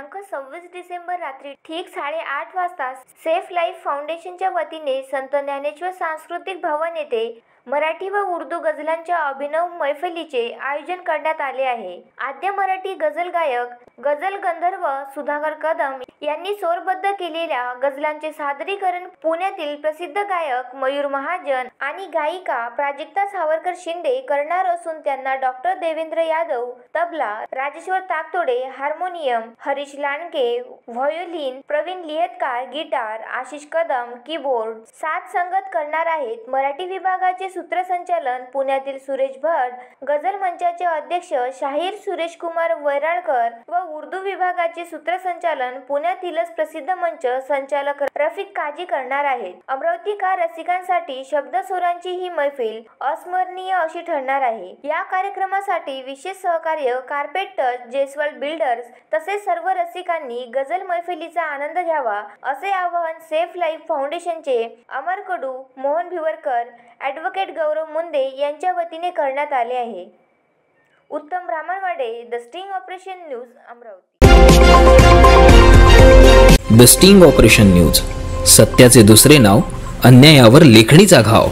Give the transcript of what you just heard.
दिनांक 26 डिसेंबर रात्री ठीक 8:30 वाजता सेफ लाईफ फाउंडेशनच्या वतीने संत ज्ञानेश्वर सांस्कृतिक भवन येथे मराठी व उर्दू गझलांच्या अभिनव मैफलीचे आयोजन करण्यात आले आहे। आद्य मराठी गझल गायक गझल गंधर्व सुधाकर कदम यांनी स्वरबद्ध केलेल्या गझलांचे सादरीकरण पुण्यातील प्रसिद्ध गायक मयूर महाजन आणि गायिका प्राजक्ता सावरकर शिंदे करणार असून त्यांना doctor Devendra Yadav tabla, Rajeshwar Takatode harmonium, Harish Landge violin, Pravin Lihatkar guitar, Ashish Kadam keyboard साथ संगत करणार आहेत। मराठी विभागाचे सूत्रसंचालन पुण्यातील सुरेश भट, गझल मंचाचे अध्यक्ष शाहीर सुरेश कुमार वैराळकर व उर्दू विभागाचे सूत्रसंचालन पुण्यातीलच प्रसिद्ध मंच संचालक रफिक काजी करणार आहेत। अमरावतीकर रसिकांसाठी शब्दस्वरांची ही मैफिल अस्मरणीय अशी ठरणार आहे। या कार्यक्रमासाठी विशेष सहकार्य कार्पेट टच, जयस्वाल बिल्डर्स तसेच सर्व रसिकांनी गझल मैफिलीचा आनंद घ्यावा असे आवाहन सेफ लाईफ फाउंडेशनचे अमर कडू, मोहन भिवरकर, ॲडव्होकेट गौरव मुंदे यांच्या वतीने करण्यात आले आहे। Uttam Brahmanwade, the sting operation news, Amravati. The sting operation news, सत्याचे दुसरे नाव, अन्यायावर लेखणीचा घाव।